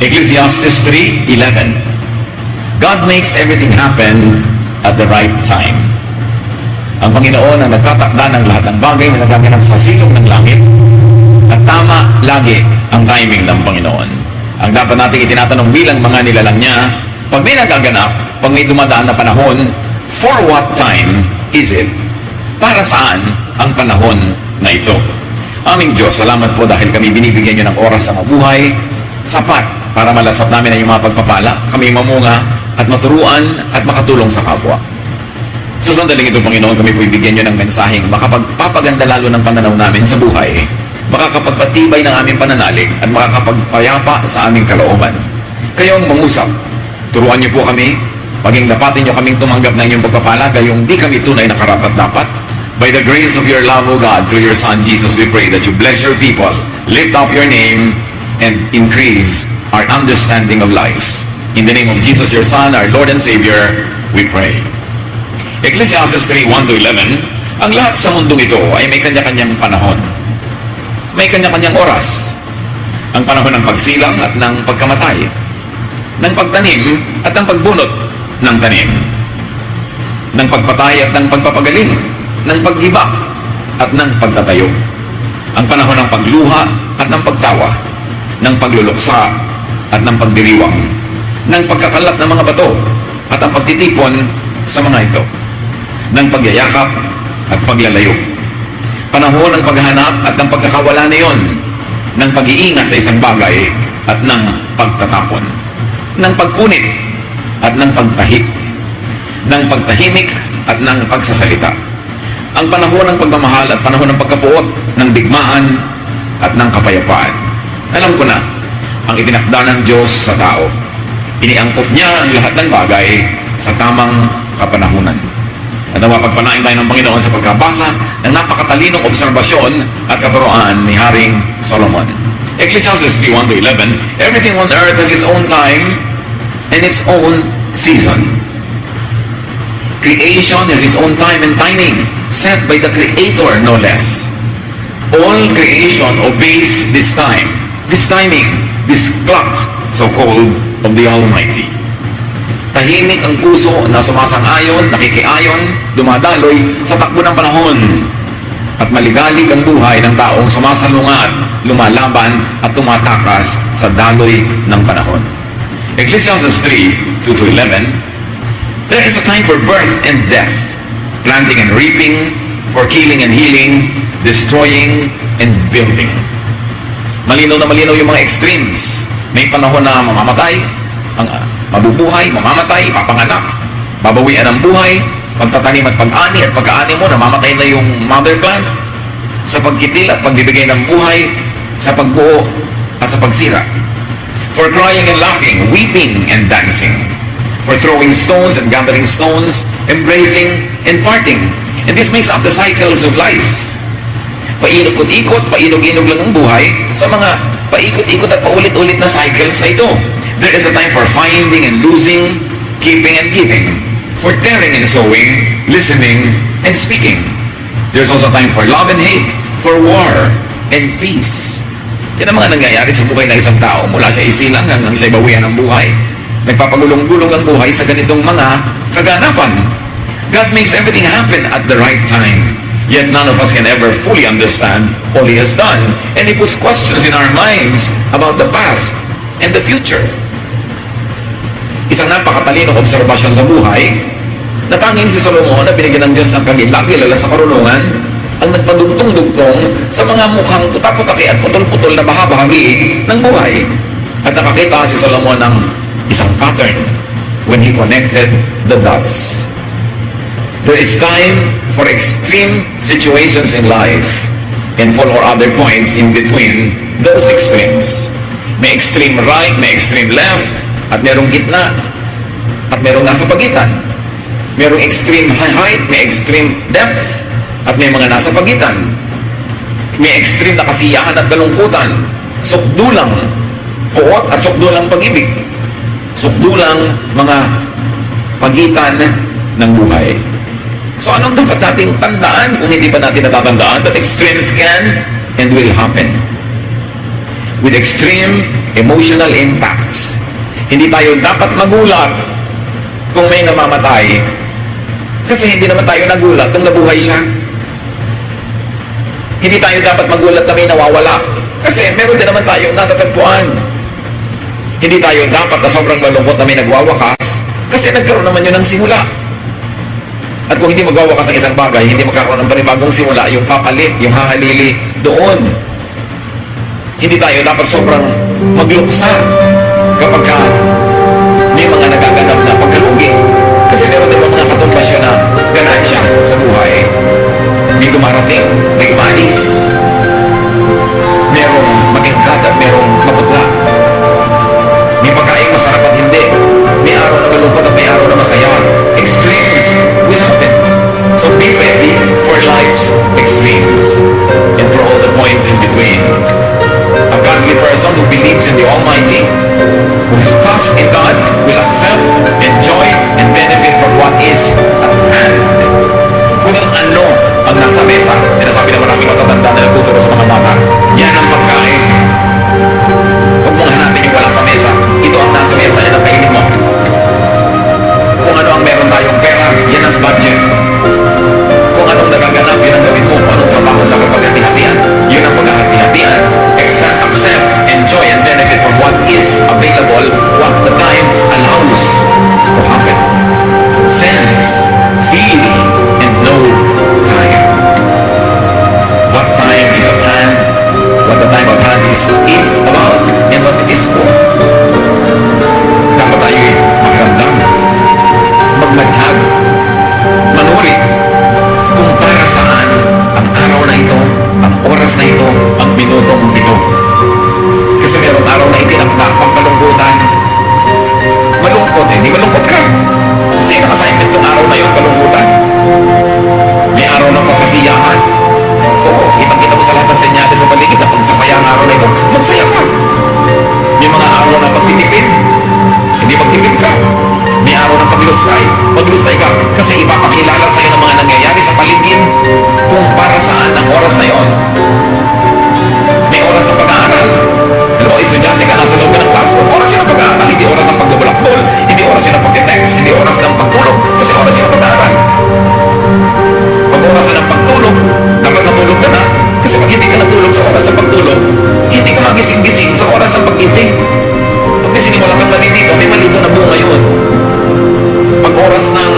Ecclesiastes 3:11. God makes everything happen at the right time. Ang Panginoon ang nagtatakda ng lahat ng bagay na nagaganap sa silong ng langit, at tama lagi ang timing ng Panginoon. Ang dapat nating itinatanong bilang mga nilalang niya, pag may nagaganap, pag may dumadaan na panahon, for what time is it? Para saan ang panahon na ito? Aming Diyos, salamat po dahil kami binibigyan niyo ng oras sa mabuhay, sapat para malasap namin ang iyong mga pagpapala, kami mamunga at maturuan at makatulong sa kapwa. Sa sandaling ito, Panginoon, kami po ibigyan niyo ng mensaheng makapagpapaganda lalo ng pananaw namin sa buhay, makakapagpatibay ng aming pananalig at makakapagpayapa sa aming kalooban. Kayo ang mangusap, turuan niyo po kami, maging dapatin niyo kaming tumanggap ng inyong pagpapala, gayong di kami tunay na karapat-dapat. By the grace of your love, O God, through your Son Jesus, we pray that you bless your people, lift up your name, and increase our understanding of life. In the name of Jesus, your Son, our Lord and Savior, we pray. Ecclesiastes 3:1-11, ang lahat sa mundong ito ay may kanya-kanyang panahon. May kanya-kanyang oras. Ang panahon ng pagsilang at ng pagkamatay, ng pagtanim at ng pagbunot ng tanim, ng pagpatay at ng pagpapagaling, ng paggiba at ng pagtatayo. Ang panahon ng pagluha at ng pagtawa, ng pagluluksa at ng pagdiriwang, ng pagkakalat ng mga bato at ang pagtitipon sa mga ito, ng pagyayakap at paglalayo. Panahon ng paghahanap at ng pagkakawala na iyon, ng pag-iingat sa isang bagay at ng pagtatapon, ng pagpunit at ng pagtahi, ng pagtahimik at ng pagsasalita. Ang panahon ng pagmamahal at panahon ng pagkapuot, ng digmaan at ng kapayapaan. Alam ko na, ang itinakda ng Diyos sa tao. Iniangkop niya ang lahat ng bagay sa tamang kapanahunan. At mapagpanain tayo ng Panginoon sa pagkabasa ng napakatalinong obserbasyon at katuroan ni Haring Solomon. Ecclesiastes 3:1-11, everything on earth has its own time and its own season. Creation has its own time and timing, set by the Creator, no less. All creation obeys this time, this timing, this clock, so-called, of the Almighty. Tahimik ang puso na sumasang-ayon, nakikiayon, dumadaloy sa takbo ng panahon. At maligalig ang buhay ng taong sumasalungat, lumalaban at tumatakas sa daloy ng panahon. Ecclesiastes 3:2-11, there is a time for birth and death, planting and reaping, for killing and healing, destroying and building. Malinaw na malinaw yung mga extremes. May panahon na mamamatay, ang mabubuhay, mamamatay, papanganak, babawian ang buhay, pagtatanim at pag-ani at pagkaani mo, namamatay na yung mother plant, sa pagkitil at pagbibigay ng buhay, sa pagbuo at sa pagsira. For crying and laughing, weeping and dancing, for throwing stones and gathering stones, embracing and parting. And this makes up the cycles of life. Paikot-ikot, painog-inog lang ang buhay sa mga paikot-ikot at paulit-ulit na cycles na ito. There is a time for finding and losing, keeping and giving, for tearing and sowing, listening and speaking. There's also time for love and hate, for war and peace. Yan ang mga nangyayari sa buhay ng isang tao mula siya isilang hanggang siya bawian ng buhay. Nagpapagulong-gulong ang buhay sa ganitong mga kaganapan. God makes everything happen at the right time. Yet none of us can ever fully understand all He has done. And He puts questions in our minds about the past and the future. Isang napakatalinong obserbasyon sa buhay na tanging si Solomon na binigyan ng Diyos ng kagilagi-lala sa karunungan ang nagpadugtong-dugtong sa mga mukhang putak-putaki at putol-putol na bahagi ng buhay. At nakakita si Solomon ng isang pattern when he connected the dots. There is time for extreme situations in life and for other points in between those extremes. May extreme right, may extreme left, at merong gitna, at merong nasa pagitan. Merong extreme height, may extreme depth, at may mga nasa pagitan. May extreme na kasiyahan at kalungkutan, sukdulang puot at sukdulang pag-ibig, sukdulang mga pagitan ng buhay. So anong dapat nating tandaan kung hindi pa natin natatandaan that extremes can and will happen? with extreme emotional impacts. Hindi tayo dapat magulat kung may namamatay kasi hindi naman tayo nagulat nung nabuhay siya. Hindi tayo dapat magulat na may nawawala kasi meron din naman tayong natatagpuan. Hindi tayo dapat na sobrang malungkot na may nagwawakas kasi nagkaroon naman yun ng simula. At kung hindi magwawakas ang isang bagay, hindi magkakaroon ng panibagong simula, yung papalit, yung hahalili doon. Hindi tayo dapat sobrang magluksa kapag may mga nagaganap na pagkalugi. Kasi meron din mga katumbasyon na ganansya sa buhay. May dumarating, may umalis. Merong matingkad at merong maputla. May pagkain masarap at hindi. May araw na malungkot at may araw na masaya. Extremes will happen. So be ready for life's extremes and for all the points in between. A godly person who believes in the Almighty, who has trust in God, will accept, enjoy, and benefit from what is at hand. Kung ano ang nasa mesa, sinasabi ng maraming matatanda na nagtuturo sa mga bata, yan ang pagkain. Huwag mong hanapin yung wala sa mesa. Ito ang nasa mesa, yan ang kainin mo. Kung ano ang meron tayong pera, yan ang budget. Kung anong nagaganap, yan ang gawin mo. Kung anong trabaho na paghati-hatian, yun ang paghati-hatian. Accept, enjoy, and benefit from what is available, what the time allows to happen. Sense, feel, and know time. What time is at hand, what the time at hand is about, and what it is for. Dapat tayo makiramdam, magmadhag, manuri, kung para saan ang araw na ito, ang oras na ito, ang minutong ito. Kasi merong araw na itinakda pang kalungkutan. Malungkot eh, di malungkot ka. Kasi yung assignment ng araw na yun, kalungkutan. May araw ng pagkasiyahan. Oo, kitang-kita mo sa lahat ng senyales sa paligid na pagsasaya ang araw na ito, magsaya ka. May mga araw na pagtitipid, hindi magtipid ka. May araw ng maglustay ka. Kasi ipapakilala sa'yo ng mga nangyayari sa paligid kung para saan ang oras na yon. May oras ng pag-aaral. Alam mo, estudyante ka nasa loob ng classroom, oras yun ng pag-aaral, hindi oras ng pagbubulakbol, hindi oras yun ng pag-text, hindi oras ng pagtulog, kasi oras yun ng pag-aaral. Pag oras yun ng pagtulog, dapat natulog ka na. Kasi pag hindi ka natulog sa oras ng pagtulog, hindi ka magising-gising sa oras ng paggising. Pag sinimula kang malilito, may malito na bunga yun. Pag oras ng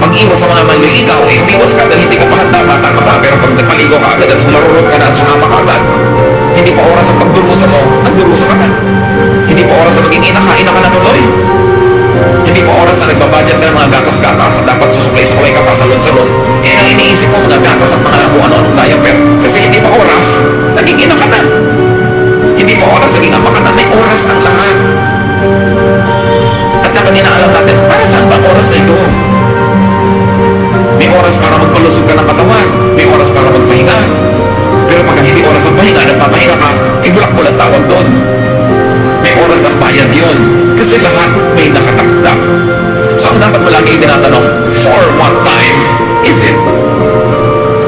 pag-iwas sa mga manliligaw, umiwas ka dahil hindi ka pa handa, bata ka pa. Pero pag nagpaligo ka agad at sumarurot ka na at sumama ka agad, hindi pa oras ang pagdurusa mo, nagdurusa ka na. Hindi pa oras na maging ina ka na tuloy. Hindi pa oras na nagbabudget ka ng mga gatas-gatas at dapat susuklay-suklay ka sa salon-salon. Eh, ang iniisip mo mga gatas at mga kung ano-anong diaper. Kasi hindi pa oras, naging ina ka na. Hindi pa oras, naging ama ka na. May oras ang lahat. At dapat inaalam natin, para saan ba oras na ito? May oras para magpalusog ka ng katawan. May oras para magpahinga. Pero pag hindi oras ng pahinga, nagpapahinga ka, bulak-bulak tawag doon. May oras ng bayad yun. Kasi lahat may nakatakda. So ang dapat mo lagi tinatanong, for what time is it?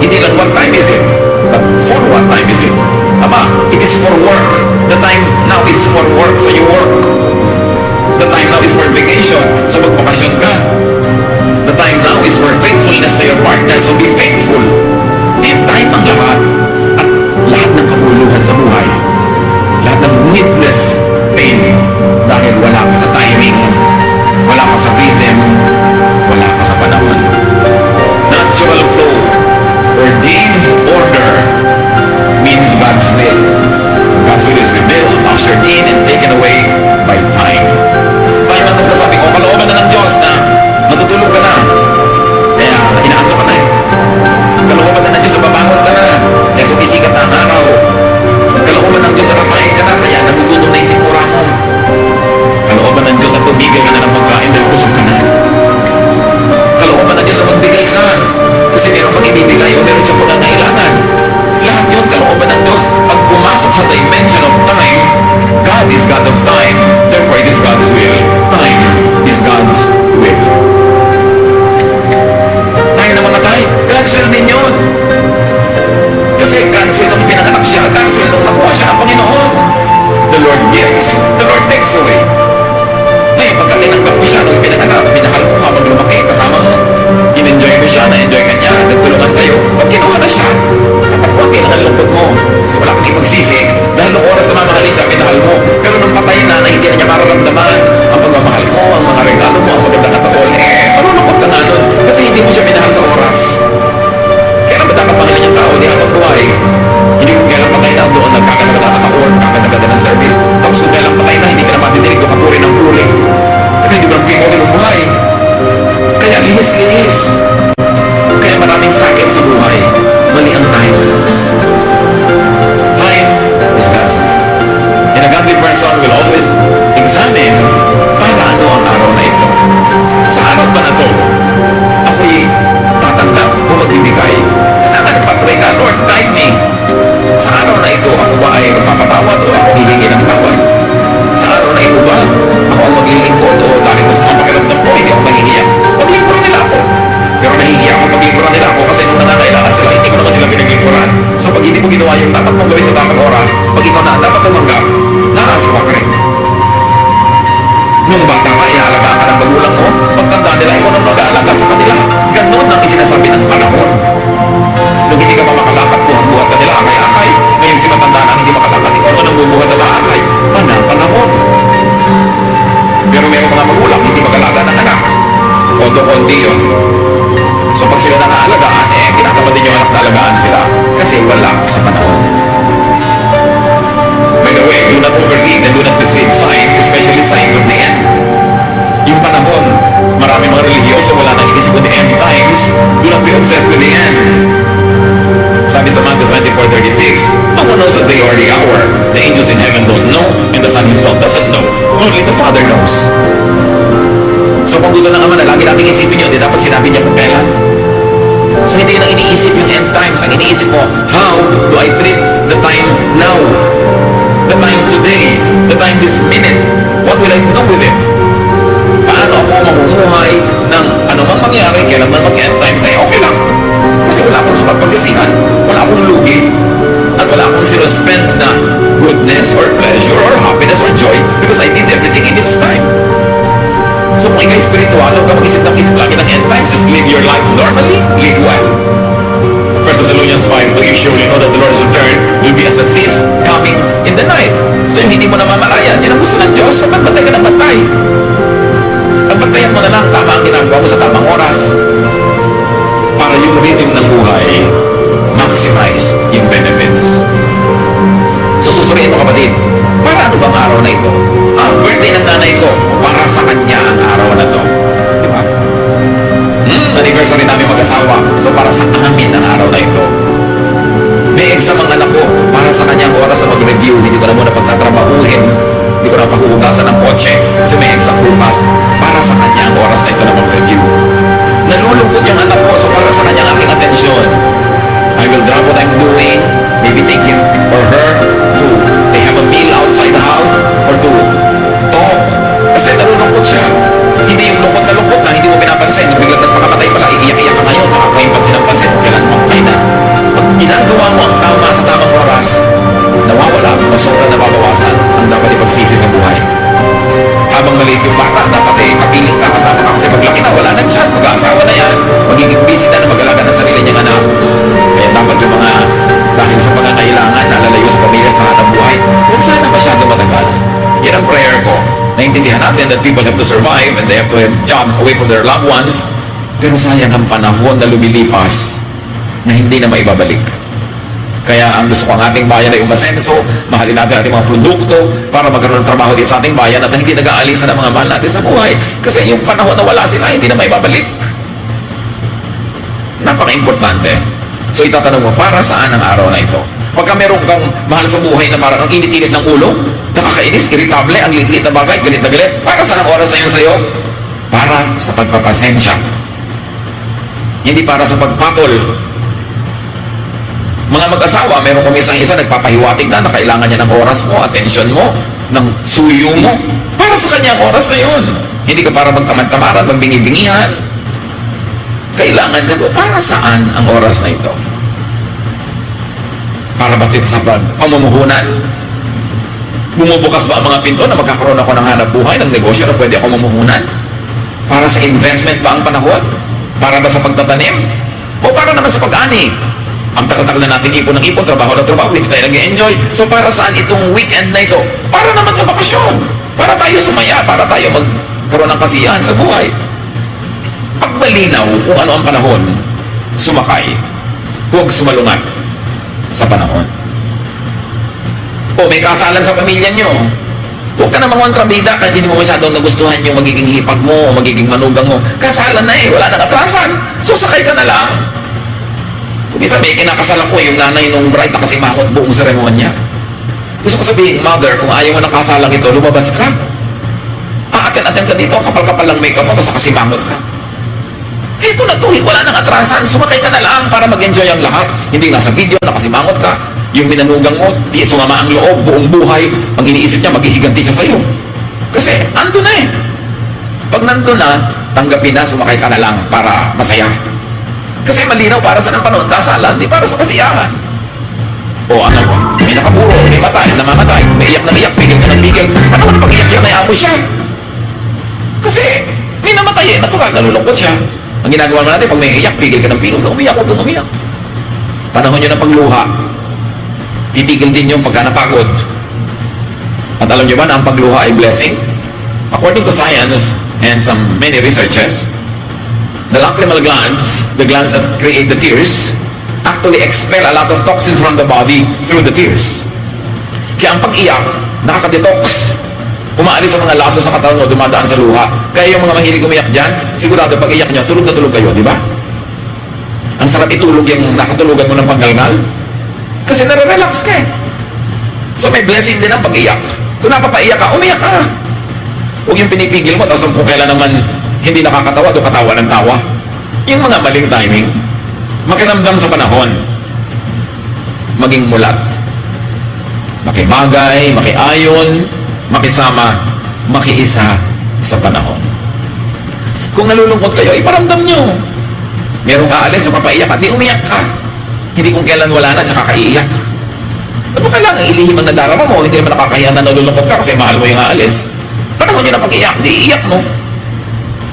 Hindi lang what time is it, but for what time is it? Aba, it is for work. The time now is for work, so you work. The time now is for vacation, so magbakasyon ka. The time now is for faithfulness to your partner, so be faithful. And time ang lahat. At lahat ng kabuluhan sa buhay. Lahat ng needless pain. Dahil wala ka sa timing, wala ka sa rhythm, wala ka sa panahon. Natural flow, ordained order, means God's will. God's will is revealed, ushered in, and taken away by time. Tayo na nagsasabi ko, kalooban na ng Diyos na matutulog ka na. Kaya inaanto ka na eh. Kalooban na ng Diyos na babangon ka na. Kaya sumisikat na ang araw. Kalooban ng Diyos na kakain ka na. Kaya nagugutom na isikura mo. Kalooban ng Diyos na tumigil ka na ng pagkain dahil busog ka na. Kalooban ng Diyos na magbigay ka. Kasi meron kang ibibigay o meron siyang pangangailangan. Lahat yun, kalooban ng Diyos. Pag pumasok sa dimension of time, God is God of time. Therefore, it is God's will. Time is God's will. Tayo na mamatay. God's will din yun. Kasi God's will nung pinanganak siya. God's will nung nakuha siya ng Panginoon. todo konti yun. So pag sila nangaalagaan, kinakama din yung anak na alagaan sila kasi wala sa panahon. By the way, do not overread and do not misread signs, especially signs of the end. Yung panahon, marami mga religyoso wala nang inisip with the end times. Do not be obsessed with the end. Sabi sa Matthew 24:36, no one knows the day or the hour. The angels in heaven don't know, and the Son himself doesn't know. Only the Father knows. So kung gusto ng Ama na lagi nating isipin yun, di dapat sinabi niya kung kailan. So hindi yun ang iniisip yung end times. Ang iniisip mo, how do I treat the time now? The time today? The time this minute? What will I do with it? Paano ako mamumuhay ng anumang mangyari, kailan man mag-end times ay okay lang. Kasi wala akong sukat pagsisihan, wala akong lugi, at wala akong sinuspend na goodness or pleasure or happiness or joy because I did everything in its time. So kung ikay spiritual, huwag ka mag-isip ng isip lagi ng end times, just live your life normally, live well. 1 Thessalonians 5, you surely know that the Lord's return will be as a thief coming in the night. So yung hindi mo namamalayan, yan ang gusto ng Diyos, so bantay ka ng bantay. Pagbantayan mo na lang tama ang ginagawa mo sa tamang oras para yung rhythm ng buhay maximize yung benefits. So susuriin mo kapatid, para ano bang araw na ito? Birthday ng nanay ko, para sa kanya ang araw na to. Di ba? Anniversary namin mag-asawa, so para sa amin ang araw na ito. May exam ang anak ko, para sa kanyang oras na mag-review, hindi ko na muna pagtatrabahuhin, hindi ko na paghuhugasan ng kotse kasi may exam bukas, para sa kanyang oras na ito na mag-review. Nalulungkot yung anak ko, so para sa kanyang aking atensyon. I will drop what I'm doing, maybe take him or her to they have a meal outside the house or to talk. Kasi nalulungkot siya. Hindi yung lungkot na lungkot na hindi mo pinapansin. Yung biglang nagpakamatay pala, iiyak-iyak ka ngayon, saka kayo pansin ang pansin, kailan mamatay na. Pag ginagawa mo ang tama sa tamang oras, nawawala o sobrang nababawasan ang dapat ipagsisi sa buhay. Habang maliit yung bata, dapat kapiling ka kasama ka kasi paglaki na, wala nang chance, mag-aasawa na yan, magiging busy na mag-alaga ng sarili niyang anak. Kaya dapat yung mga dahil sa pangangailangan, nalalayo sa pamilya sa hanap buhay, huwag sana masyado matagal. Yan ang prayer ko. Naintindihan natin that people have to survive and they have to have jobs away from their loved ones, pero sayang ang panahon na lumilipas na hindi na maibabalik. Kaya ang gusto ko ang ating bayan ay umasenso, mahalin natin ating mga produkto para magkaroon ng trabaho dito sa ating bayan at hindi nag-aalisan ang mga mahal natin sa buhay. Kasi yung panahon na wala sila, hindi na maibabalik. Napaka-importante. So itatanong mo, para saan ang araw na ito? Pagka meron kang mahal sa buhay na parang ang init-init ng ulo, nakakainis, irritable, ang liit-liit na bagay, galit na galit, para saan ang oras na yun sa'yo? Para sa pagpapasensya. Hindi para sa pagpatol. Mga mag-asawa, meron kung isa nagpapahiwatig na kailangan niya ng oras mo, atensyon mo, ng suyo mo. Para sa kanya ang oras na yun. Hindi ka para magtamad-tamaran, magbingi-bingihan. Kailangan ka doon. Para saan ang oras na ito? Para ba ito sa pamumuhunan? Bumubukas ba ang mga pinto na magkakaroon ako ng hanap buhay, ng negosyo na pwede ako mamuhunan? Para sa investment ba ang panahon? Para ba sa pagtatanim? O para naman sa pag-ani? Ang tagal-tagal na natin ipon ng ipon, trabaho na trabaho, hindi tayo nag-enjoy. So para saan itong weekend na ito? Para naman sa bakasyon. Para tayo sumaya, para tayo magkaroon ng kasiyahan sa buhay. Pag malinaw kung ano ang panahon, sumakay. Huwag sumalungat sa panahon. O may kasalan sa pamilya nyo. Huwag ka namang kontrabida kahit hindi mo masyadong nagustuhan yung magiging hipag mo o magiging manugang mo. Kasalan na wala nang atrasan. So sakay ka na lang. Kung sabi, kinakasal ako yung nanay nung bride na kasi makot buong seremonya. Gusto ko sabihin, mother, kung ayaw mo ng kasalang ito, lumabas ka. Aatin-atin ka dito, kapal-kapal lang makeup mo, tapos nakasimangot ka. Ito na to, wala nang atrasan, sumakay ka na lang para mag-enjoy ang lahat. Hindi nga sa video, nakasimangot ka, yung minanugang mo, di sumama ang loob, buong buhay, ang iniisip niya, maghihiganti siya sa'yo. Kasi, ando na Pag nandun na, tanggapin na, sumakay ka na lang para masaya. Kasi malinaw para sa ng panahon, kasalan, di para sa kasiyahan. O ano mo, may nakapuro, may matay, namamatay, may iyak na iyak, pigil ka ng pigil. Ano na pag-iyak yan, nayaan mo siya? Kasi, may namatay natural, nalulungkot siya. Ang ginagawa mo natin, pag may iyak, pigil ka ng pigil, kung umiyak, huwag kang umiyak. Panahon nyo ng pagluha, titigil din yung pagka napagod. At alam nyo ba na ang pagluha ay blessing? According to science and some many researches, The lacrimal glands, the glands that create the tears, actually expel a lot of toxins from the body through the tears. Kaya ang pag-iyak, nakaka-detox. Umaalis ang mga laso sa katawan mo, dumadaan sa luha. Kaya yung mga mahilig umiyak dyan, sigurado pag iyak nyo, tulog na tulog kayo, di ba? Ang sarap itulog yung nakatulugan mo ng panggalgal. Kasi nare-relax ka eh. So may blessing din ang pag-iyak. Kung napapaiyak ka, umiyak ka. Huwag yung pinipigil mo, tapos kung kailan naman hindi nakakatawa, o katawa ng tawa. Yung mga maling timing, makiramdam sa panahon, maging mulat, makibagay, makiayon, makisama, makiisa sa panahon. Kung nalulungkot kayo, iparamdam nyo. Merong aalis sa papaiyak at di umiyak ka. Hindi kung kailan wala na, tsaka kaiiyak. Ano kailangan ilihim ang nadarama mo? Hindi naman nakakahiya na nalulungkot ka kasi mahal mo yung aalis. Panahon nyo na pag-iyak, di iiyak mo.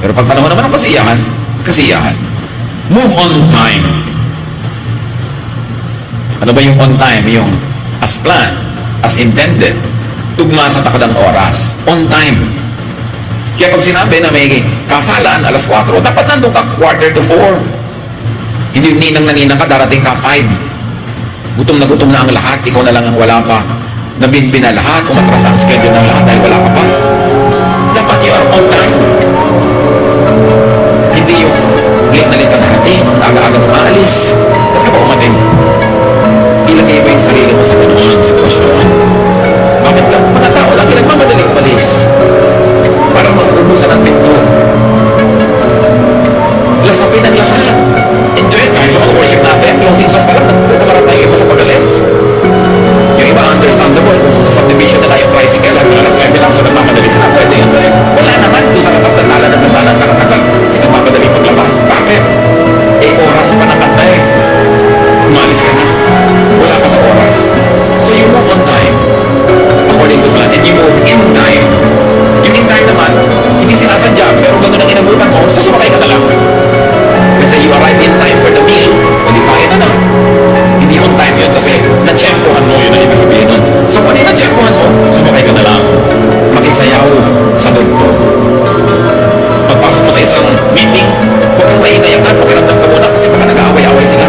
Pero pag panahon naman ng kasiyahan, kasiyahan. Move on time. Ano ba yung on time? Yung as planned, as intended, tugma sa takdang oras. On time. Kaya pag sinabi na may kasalan, alas 4, dapat nandun ka 3:45. Hindi yung ninang na ninang ka, darating ka 5. Gutom na ang lahat, ikaw na lang ang wala pa. Nabinbin na lahat, umatras ang schedule ng lahat dahil wala ka pa. Dapat you are on time. Hindi yung late na late ka darating, aga-aga mo maalis. Ba't ka ba umating? Ilagay mo yung sarili mo sa ganoon sitwasyon. Bakit ka? Mga tao lang nagmamadaling umalis para mag-ubusan ang pinto. Lasapin ang lahat. Enjoy it. Kahit sa mga worship natin, yung season pa lang, nagkukumaran tayo iba sa pag-alis. Yung iba understandable, kung sa subdivision nila yung tricycle, at alas 9 lang, so nagmamadali sila, pwede yan. Wala naman, doon sa labas ng tala ng bandalan, nakatagal, kasi nagmamadali paglabas. Bakit? Eh, oras pa na kanta eh. Umalis ka na. Wala ka sa oras. So you move on time, according to plan, and you move in time. Yung in time naman, hindi sinasadya, pero gano'n ang inabutan mo, so sumakay ka na lang. Let's say you arrive in time for the meal, o di kain na na. Hindi on time yun kasi na-tsempohan mo, yun ang ibig sabihin nun. So kung hindi na-tsempohan mo, sumakay ka na lang. Makisayaw sa tugtog. Pagpasok mo sa isang meeting, huwag kang mahinayakan, pakiramdam ka muna kasi baka nag-aaway-aaway sila.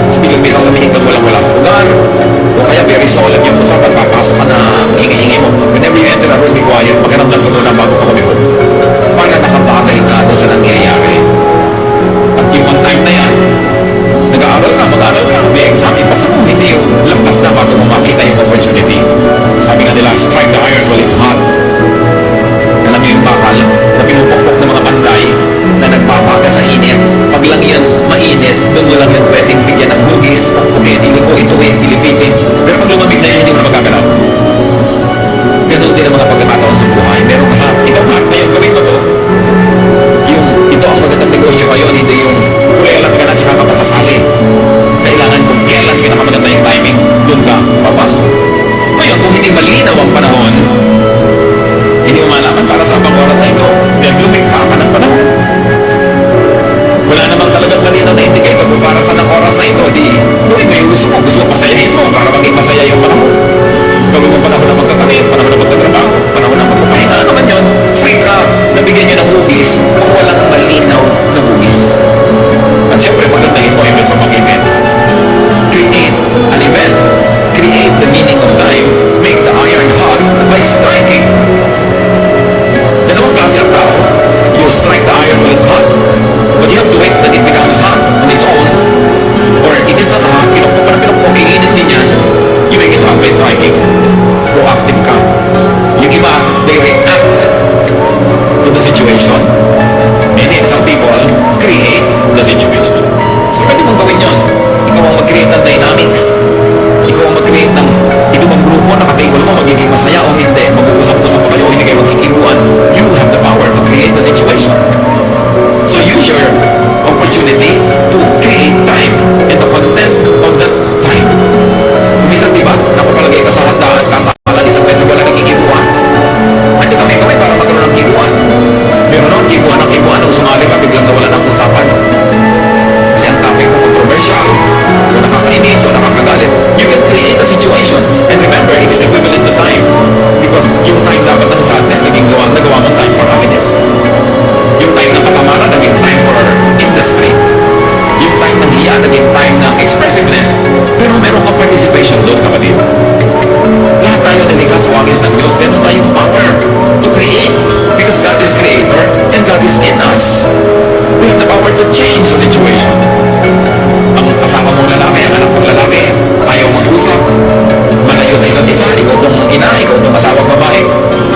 Kasi biglang may sasabihin kang walang-wala sa lugar, o kaya very solemn yung usapan, papasok ka na, ingay-ingay mo. Whenever you enter a room, be quiet, pakiramdam ka muna bago ka kumipon. Para nakabagay ka doon sa nangyayari. At yung on time na yan, nag-aaral ka, mag-aaral ka, may exam, ipasa mo, hindi yung lampas na bago mo makita yung opportunity. Sabi nga nila, strike the iron while it's hot. Alam niyo yung bakal na pinupukpok ng mga panday na nagpapaga sa init. Pag lang yan mainit, doon mo lang yan pwedeng bigyan ng hugis, pagpukin, iliko, ituwin, pilipitin. Pero pag lumamig na yan, hindi mo na magagalaw. Ganun din ang mga pagkakataon sa buhay. Meron ka, ikaw lahat na yung gawin mo to. Yung, ito ang magandang negosyo ngayon, hindi yung kulelat ka na at saka makasasali. Kailangan kung kailan pinakamaganda yung timing, doon ka papasok. Ngayon, kung hindi malinaw ang panahon, hindi mo malaman para sa abang oras na ito, then lumikha ka ng panahon. Wala namang talagang malinaw na indicator mo para sa ng oras na ito, di gawin mo yung gusto mo pasayahin mo para maging masaya yung panahon. Gawin mo panahon na magkakaroon, panahon na magkatrabaho, panahon na magpapahinga, ano man yun, free ka, nabigyan nyo ng hugis kung walang malinaw na hugis. At syempre, pagandahin mo yung sa mag-event. Create an event. Create the meaning of time. Make the iron hot by striking. Dalawang klase ang tao. You strike the iron when it's hot, but you have to wait that it becomes hot on its own. Or it is not hot, pinukpok, iinit din yan. You make it hot by striking. Proactive ka. Yung iba, they react to the situation. And then some people create the situation. So pwede mong gawin yun. Ikaw ang mag-create ng dynamics. Ikaw ang mag-create ng ito bang grupo, nakatable mo, magiging masaya o hindi. Mag-uusap-usap pa kayo o hindi kayo magkikibuan. You have the power to create the situation. So use your opportunity to create time and the content of that time. Minsan diba, napapalagay ka sa handaan, kasalan, isang beses wala kang kikibuan. Hindi kami para magkaroon ng kibuan. Pero noon, kibuan ang sumali ka, biglang nawala ng usapan. Kasi ang topic mo controversial, o nakakainis o nakakagalit. You can create a situation. And remember, it is equivalent to time. Because yung time dapat ng sadness, nagawa mong time for happiness. Yung time ng katamaran, naging time for naging time ng expressiveness. Pero meron kang participation doon, kapatid. Lahat tayo nalikha sa wangis ng Diyos. Meron tayong power to create. Because God is creator and God is in us. We have the power to change the situation. Ang kasama mong lalaki, ang anak mong lalaki, ayaw mag-usap, malayo sa isa't isa, ikaw itong ina, ikaw itong asawang babae.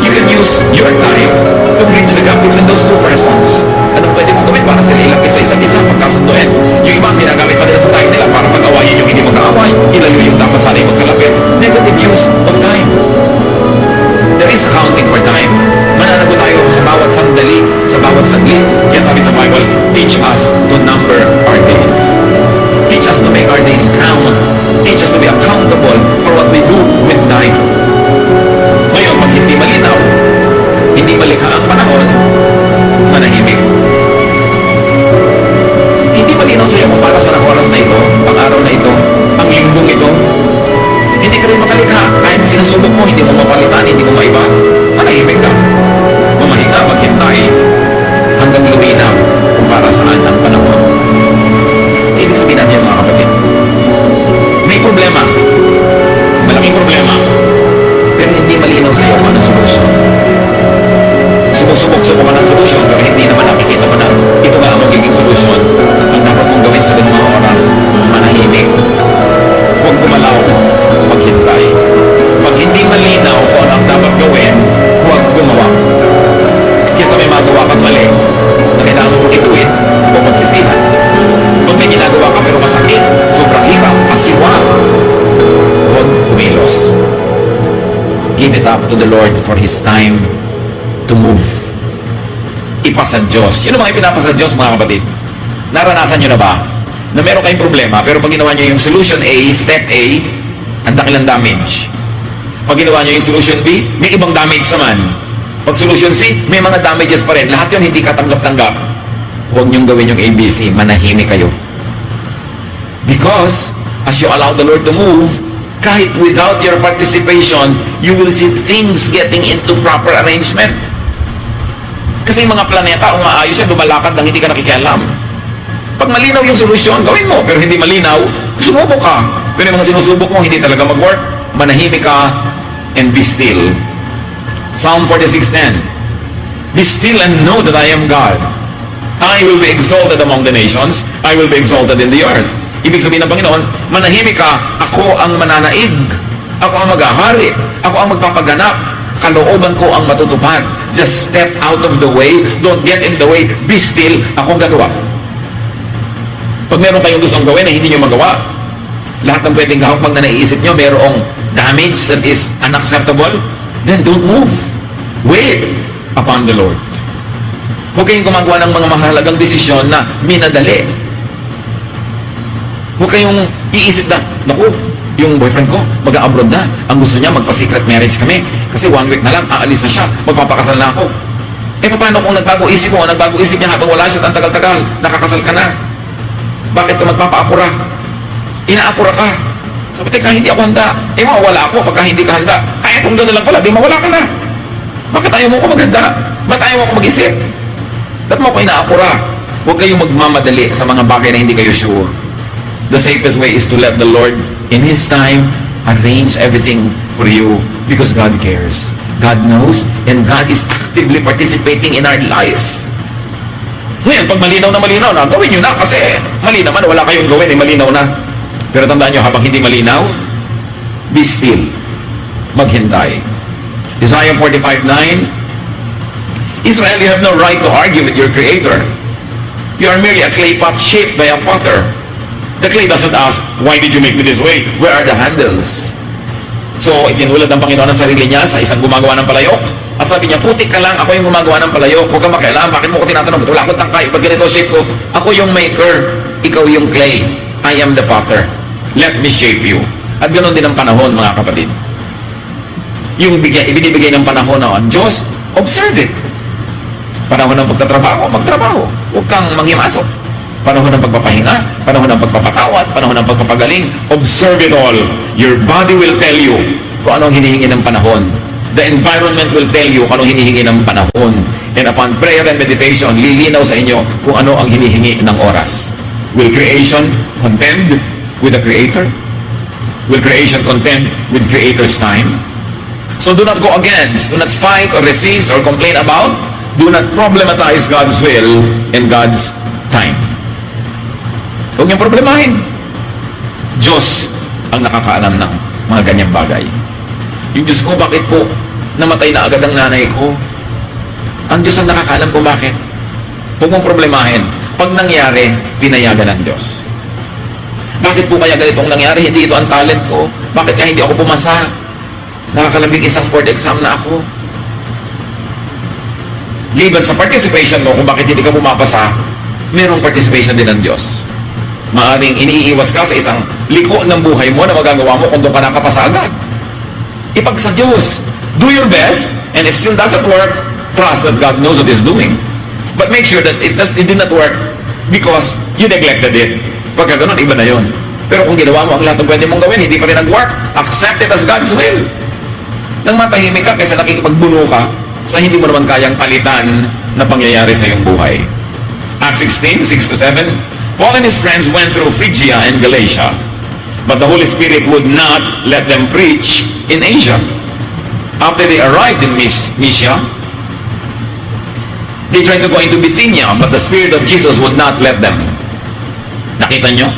You can use your time to bridge the gap between those two persons. Anong pwede mong gawin para sila ilapit sa isa't isa, pagkasunduin? Yung iba, ginagamit pa nila sa time nila para pag-awayin yung hindi magkaaway, ilayo yung dapat sana yung magkalapit. Negative use of time. There is accounting for time. Mananagot tayo sa bawat sandali, sa bawat saglit. Kaya sabi sa Bible, teach us to number our days. Teach us to make our days count. Teach us to be accountable for what we do with time. Ngayon, pag hindi malinaw, hindi malikha ang panahon, manahimik. Hindi malinaw sa iyo kung para sa oras na ito, ang araw na ito, ang linggong ito, hindi ka rin makalikha. Kahit sinasubok mo, hindi mo mapalitan, hindi mo maiba, manahimik ka. Mamahinga, maghintay, hanggang luminaw kung para saan ang panahon. Ibig sabihin natin mga kapatid, may problema, malaking problema, pero hindi malinaw sa iyo kung anong solusyon. Sumusubok-subok ka ng solusyon, pero hindi naman nakikita mo na ito nga ang magiging solusyon. Ang dapat mong gawin sa ganung mga oras, manahimik. Huwag gumalaw, maghintay. Pag hindi malinaw kung ano ang dapat gawin, huwag gumawa. Kesa may magawa kang mali, na kailangan mong ituwid o magsisihan. Pag may ginagawa ka pero masakit, sobrang hirap, asiwa, huwag kumilos. Give it up to the Lord for His time to move. Ipasa Diyos. Yun ang mga ipinapasa Diyos, mga kapatid. Naranasan nyo na ba na meron kayong problema, pero pag ginawa nyo yung solution A, step A, ang dakilang damage. Pag ginawa nyo yung solution B, may ibang damage naman. Pag solution C, may mga damages pa rin. Lahat yun hindi katanggap-tanggap. Huwag nyong gawin yung ABC, manahimik kayo. Because, as you allow the Lord to move, kahit without your participation, you will see things getting into proper arrangement. Kasi yung mga planeta, umaayos yan, lumalakad nang hindi ka nakikialam. Pag malinaw yung solusyon, gawin mo. Pero hindi malinaw, sumubok ka. Pero yung mga sinusubok mo, hindi talaga mag-work, manahimik ka and be still. Psalm 46:10. Be still and know that I am God. I will be exalted among the nations. I will be exalted in the earth. Ibig sabihin ng Panginoon, manahimik ka, ako ang mananaig. Ako ang maghahari. Ako ang magpapaganap. Kalooban ko ang matutupad. Just step out of the way. Don't get in the way. Be still. Ako ang gagawa. Pag meron kayong gustong gawin na hindi nyo magawa, lahat ng pwedeng gawin na naiisip nyo, merong damage that is unacceptable, then don't move. Wait upon the Lord. Huwag kayong gumagawa ng mga mahalagang desisyon na minadali. Huwag kayong iisip na, naku, yung boyfriend ko, mag-a-abroad na. Ang gusto niya, magpa-secret marriage kami. Kasi 1 week na lang, aalis na siya, magpapakasal na ako. Eh, paano kung nagbago isip mo, nagbago isip niya habang wala siya, ang tagal-tagal, nakakasal ka na. Bakit ka magpapaapura? Inaapura ka. Sabi, teka, hindi ako handa. Eh, mawawala ako pagka hindi ka handa. Ay, kung gano'n lang pala, di mawala ka na. Bakit ayaw mo ko maghanda? Bakit ayaw mo ko mag-isip? Ba't mo ko inaapura? Huwag kayong magmamadali sa mga bagay na hindi kayo sure. The safest way is to let the Lord, in His time, arrange everything for you because God cares. God knows, and God is actively participating in our life. Ngayon, pag malinaw na, gawin nyo na kasi mali naman, wala kayong gawin, malinaw na. Pero tandaan nyo, habang hindi malinaw, be still. Maghintay. Isaiah 45:9, Israel, you have no right to argue with your Creator. You are merely a clay pot shaped by a potter. The clay doesn't ask, why did you make me this way? Where are the handles? So, itinulad ng Panginoon ang sarili niya sa isang gumagawa ng palayok. At sabi niya, putik ka lang, ako yung gumagawa ng palayok. Huwag kang makialam, bakit mo ko tinatanong? Wala akong tangkay, pag ganito shape ko, ako yung maker, ikaw yung clay. I am the potter. Let me shape you. At ganoon din ang panahon, mga kapatid. Yung ibinibigay ng panahon ng Diyos, observe it. Panahon ng pagtatrabaho, magtrabaho. Huwag kang manghimasok. Panahon ng pagpapahinga, panahon ng pagpapatawad, panahon ng pagpapagaling. Observe it all. Your body will tell you kung anong hinihingi ng panahon. The environment will tell you kung anong hinihingi ng panahon. And upon prayer and meditation, lilinaw sa inyo kung ano ang hinihingi ng oras. Will creation contend with the Creator? Will creation contend with Creator's time? So do not go against, do not fight or resist or complain about, do not problematize God's will and God's time. Huwag niyang problemahin. Diyos ang nakakaalam ng mga ganyang bagay. Yung Diyos ko, bakit po namatay na agad ang nanay ko? Ang Diyos ang nakakaalam kung bakit. Huwag mong problemahin. Pag nangyari, pinayagan ng Diyos. Bakit po kaya ganitong nangyari? Hindi ito ang talent ko. Bakit kaya hindi ako pumasa? Nakakalabing isang board exam na ako. Liban sa participation mo kung bakit hindi ka pumapasa, mayroong participation din ng Diyos. Maaring iniiwas ka sa isang liko ng buhay mo na magagawa mo kung doon ka nakapasa agad. Ipag sa Diyos. Do your best, and if still doesn't work, trust that God knows what He's doing. But make sure that it did not work because you neglected it. Pagka ganun, iba na yun. Pero kung ginawa mo ang lahat ng pwede mong gawin, hindi pa rin nag-work, accept it as God's will. Nang matahimik ka kaysa nakikipagbuno ka sa hindi mo naman kayang palitan na pangyayari sa iyong buhay. Acts 16, 6-7, Paul and his friends went through Phrygia and Galatia, but the Holy Spirit would not let them preach in Asia. After they arrived in Mysia, they tried to go into Bithynia, but the Spirit of Jesus would not let them. Nakita nyo?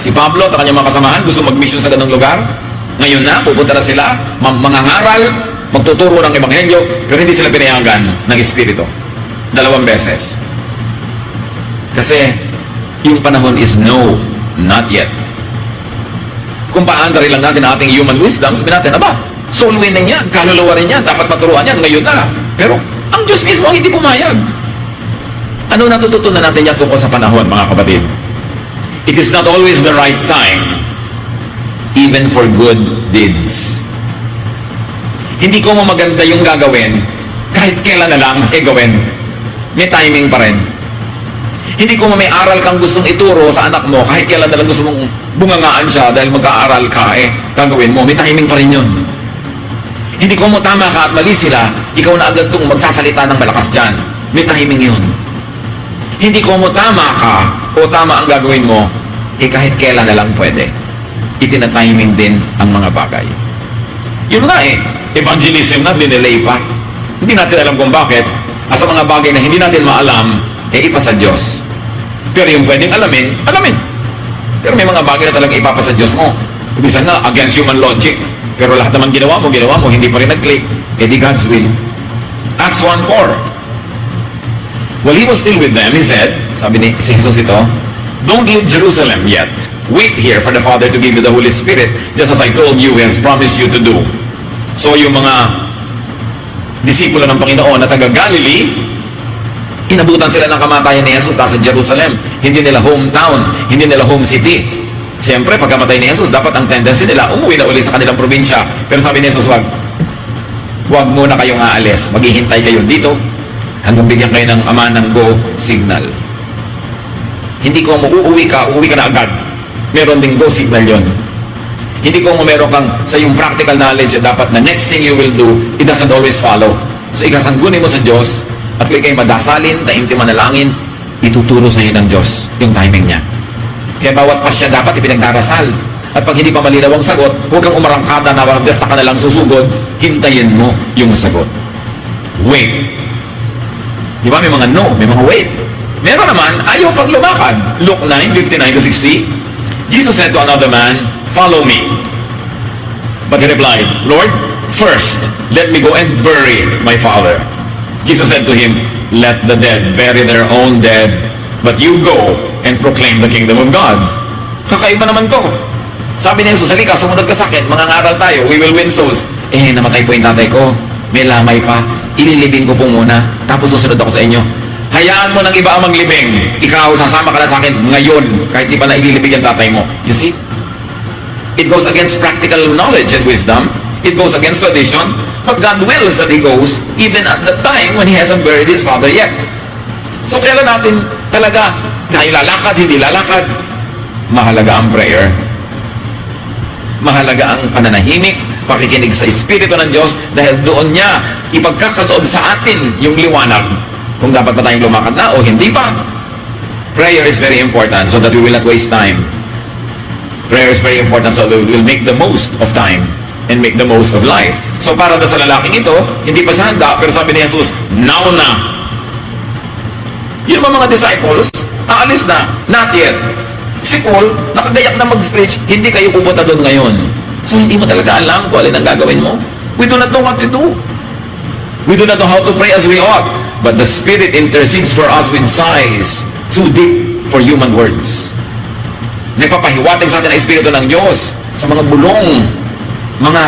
Si Pablo at kanyang mga kasamahan gusto mag-mission sa ganung lugar. Ngayon na, pupunta na sila, mangangaral, magtuturo ng Ebanghelyo, pero hindi sila pinayagan ng Espiritu. 2 beses. Kasi, yung panahon is no, not yet. Kung paandari lang natin ang ating human wisdom, sabihin natin, aba, soul winning yan, kaluluwa rin yan, dapat maturuan yan, ngayon na. Pero, ang Diyos mismo hindi pumayag. Ano natututunan natin yan tungkol sa panahon, mga kapatid? It is not always the right time, even for good deeds. Hindi ko maganda yung gagawin, kahit kailan na lang, gawin. May timing pa rin. Hindi ko may aral kang gustong ituro sa anak mo, kahit kailan na lang gusto mong bungangaan siya dahil mag-aaral ka, gagawin mo. May timing pa rin yun. Hindi ko tama ka at mali sila, ikaw na agad itong magsasalita ng malakas dyan. May timing yun. Hindi ko tama ka o tama ang gagawin mo, kahit kailan na lang pwede. Itinatiming din ang mga bagay. Yun na evangelism na dinelay pa. Hindi natin alam kung bakit. At sa mga bagay na hindi natin maalam, ipa sa Diyos. Pero yung pwedeng alamin, alamin. Pero may mga bagay na talagang ipapa sa Diyos mo. Ibig na, against human logic. Pero lahat naman ginawa mo, hindi pa rin nag-click. Di God's will. Acts 1:4. While he was still with them, he said, sabi ni Jesus ito, don't leave Jerusalem yet. Wait here for the Father to give you the Holy Spirit, just as I told you, He has promised you to do. So yung mga disipulo ng Panginoon na taga Galilee, inabutan sila ng kamatayan ni Jesus nasa Jerusalem. Hindi nila hometown, hindi nila home city. Siyempre, pagkamatay ni Jesus, dapat ang tendency nila, umuwi na uli sa kanilang probinsya. Pero sabi ni Jesus, wag muna kayong aalis. Maghihintay kayo dito hanggang bigyan kayo ng Ama ng go signal. Hindi ko uuwi ka na agad. Meron ding go signal yon. Hindi ko meron kang sa yung practical knowledge dapat na next thing you will do, it doesn't always follow. So ikasanggunin mo sa Diyos at kung kayo madasalin, taimtim manalangin, ituturo sa iyo ng Diyos yung timing niya. Kaya bawat pasya dapat ipinagdarasal. At pag hindi pa malinaw ang sagot, huwag kang umarangkada na basta ka na lang susugod, hintayin mo yung sagot. Wait. Di ba may mga no, may mga wait. Meron naman, ayaw pag lumakad. Luke 9:59-60. Jesus said to another man, follow me. But he replied, Lord, first, let me go and bury my father. Jesus said to him, let the dead bury their own dead, but you go and proclaim the kingdom of God. Kakaiba naman to. Sabi ni Jesus, halika, sumunod ka sa akin, mangangaral tayo, we will win souls. Namatay po yung tatay ko, may lamay pa, ililibing ko po muna, tapos susunod ako sa inyo. Hayaan mo ng iba ang maglibing. Ikaw, sasama ka na sa akin ngayon, kahit di pa na ililibing ang tatay mo. You see? It goes against practical knowledge and wisdom. It goes against tradition. But God wills that he goes even at the time when he hasn't buried his father yet. So kailan natin talaga tayo lalakad, hindi lalakad? Mahalaga ang prayer. Mahalaga ang pananahimik, pakikinig sa Espiritu ng Diyos dahil doon niya ipagkakaloob sa atin yung liwanag kung dapat ba tayong lumakad na o hindi pa. Prayer is very important so that we will not waste time. Prayer is very important so that we will make the most of time and make the most of life. So para sa lalaking ito, hindi pa siya handa, pero sabi ni Jesus, now na. Yung mga disciples, aalis na, not yet. Si Paul, nakagayak na mag-preach, hindi kayo pupunta doon ngayon. So hindi mo talaga alam kung alin ang gagawin mo. We do not know what to do. We do not know how to pray as we ought. But the Spirit intercedes for us with sighs too deep for human words. Nagpapahiwatig sa atin ang Espiritu ng Diyos sa mga bulong, mga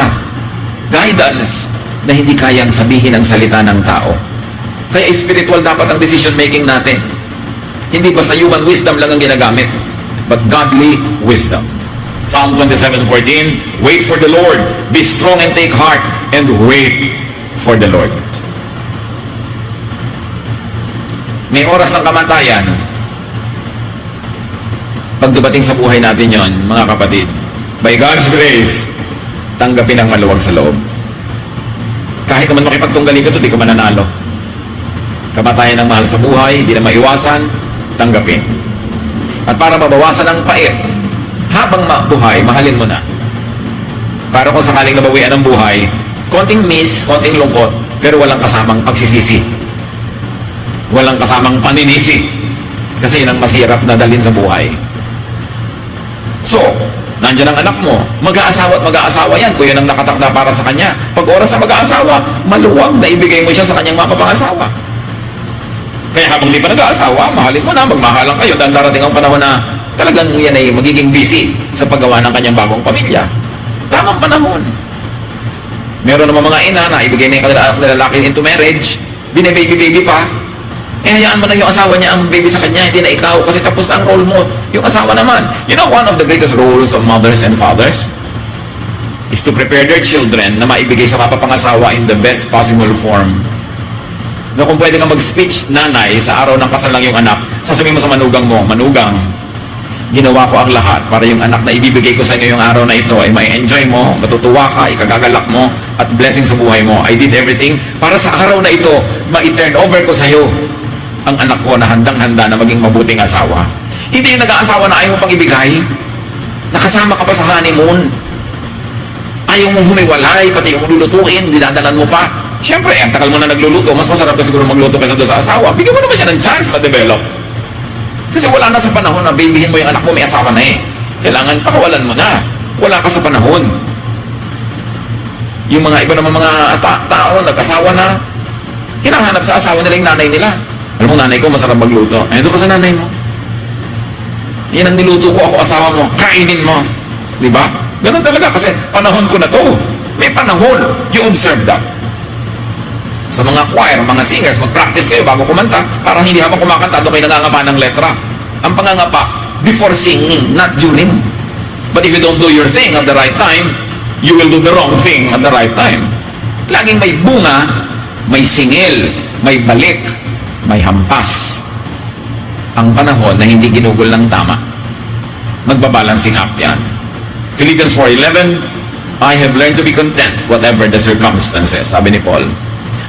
guidance na hindi kayang sabihin ang salita ng tao. Kaya spiritual dapat ang decision making natin. Hindi basta human wisdom lang ang ginagamit, but godly wisdom. Psalm 27:14, wait for the Lord, be strong and take heart, and wait for the Lord. May oras ng kamatayan. Pag dumating sa buhay natin yon, mga kapatid, by God's grace, tanggapin ang maluwag sa loob. Kahit naman makipagtunggali ka ito, di ka mananalo. Kamatayan ng mahal sa buhay, di na maiwasan, tanggapin. At para mabawasan ang pait, habang mabuhay, mahalin mo na. Para kung sakaling nabawian ang buhay, konting miss, konting lungkot, pero walang kasamang pagsisisi. Walang kasamang paninisi. Kasi yun ang mas hirap na dalhin sa buhay. So, nandiyan ang anak mo, mag-aasawa at mag-aasawa yan kung yun ang nakatakda para sa kanya. Pag oras na mag-aasawa, maluwag na ibigay mo siya sa kanyang mapapangasawa. Kaya habang di pa nag-aasawa, mahalin mo na, magmahalan kayo dahil darating ang panahon na talagang yan ay magiging busy sa paggawa ng kanyang bagong pamilya. Tamang panahon. Meron naman mga ina na ibigay na yung lalaki into marriage, bine-baby-baby pa, hayaan mo na yung asawa niya ang baby sa kanya, hindi na ikaw, kasi tapos na ang role mo. Yung asawa naman. You know, one of the greatest roles of mothers and fathers is to prepare their children na maibigay sa mapapangasawa in the best possible form. Na kung pwede kang mag-speech, nanay, sa araw ng kasal lang yung anak, sasabihin mo sa manugang mo, manugang, ginawa ko ang lahat para yung anak na ibibigay ko sa inyo yung araw na ito ay may enjoy mo, matutuwa ka, ikagagalak mo, at blessing sa buhay mo. I did everything para sa araw na ito, ma-turn over ko sa iyo ang anak ko na handang-handa na maging mabuting asawa. Hindi yung nag-aasawa na ayaw mo pang ibigay. Nakasama ka pa sa honeymoon. Ayaw mong humiwalay, pati yung lulutuin, dinadalan mo pa. Siyempre, ang tagal mo na nagluluto, mas masarap ka siguro magluto kaysa doon sa asawa. Bigyan mo naman siya ng chance ma-develop. Kasi wala na sa panahon na babyhin mo yung anak mo, may asawa na eh. Kailangan pakawalan mo na. Wala ka sa panahon. Yung mga iba naman mga tao, nag-asawa na, hinahanap sa asawa nila yung nanay nila. Alam mo, nanay ko, masarap magluto. Ay, doon ka sa nanay mo. Yan ang niluto ko, ako asawa mo, kainin mo. Di ba? Ganun talaga, kasi panahon ko na to. May panahon. You observe that. Sa mga choir, mga singers, mag-practice kayo bago kumanta para hindi habang kumakanta doon kayo nangangapa ng letra. Ang pangangapa, before singing, not during. But if you don't do your thing at the right time, you will do the wrong thing at the right time. Laging may bunga, may singil, may balik, may hampas. Ang panahon na hindi ginugol ng tama, magbabalancing act yan. Philippians 4:11, I have learned to be content whatever the circumstances, sabi ni Paul.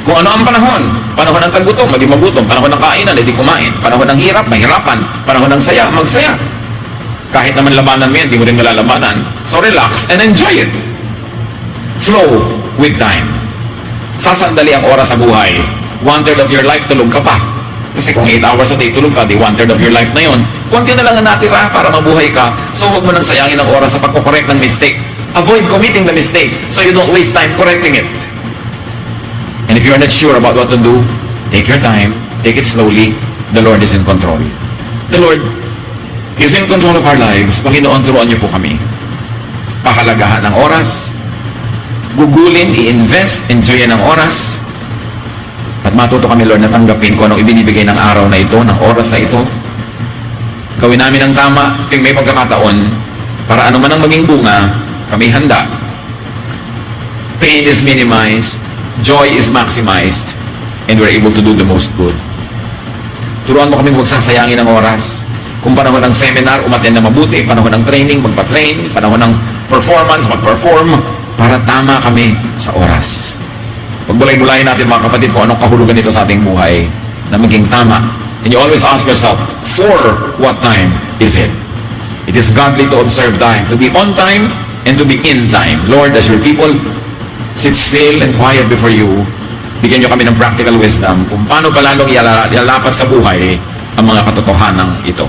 Kung ano ang panahon, panahon ng taggutom, maging magutom, panahon ng kainan, hindi kumain, panahon ng hirap, mahirapan, panahon ng saya, magsaya. Kahit naman labanan mo yan, hindi mo rin malalabanan. So relax and enjoy it. Flow with time. Sasandali ang oras sa buhay. 1/3 of your life, tulog ka pa. Kasi kung 8 hours a day, tulog ka, di 1/3 of your life na yun. Konti na lang ang natira para mabuhay ka. So huwag mo nang sayangin ang oras sa pagkukorek ng mistake. Avoid committing the mistake so you don't waste time correcting it. And if you're not sure about what to do, take your time, take it slowly. The Lord is in control. The Lord is in control of our lives. Panginoon, turuan niyo po kami. Pahalagahan ng oras, gugulin, i-invest, enjoyin ang oras, at matuto kami, Lord, na tanggapin kung anong ibinibigay ng araw na ito, ng oras na ito. Gawin namin ang tama, tuwing may pagkakataon, para ano man ang maging bunga, kami handa. Pain is minimized, joy is maximized, and we're able to do the most good. Turuan mo kami huwag sasayangin ng oras. Kung panahon ng seminar, umattend na mabuti. Panahon ng training, magpa-train. Panahon ng performance, mag-perform. Para tama kami sa oras. Pagbulay-bulayin natin mga kapatid kung anong kahulugan nito sa ating buhay na maging tama And you always ask yourself, for what time is it? It is godly to observe time, to be on time and to be in time. Lord, as your people sit still and quiet before you, bigyan nyo kami ng practical wisdom kung paano pa lalong ilalapat sa buhay ang mga katotohanan ito.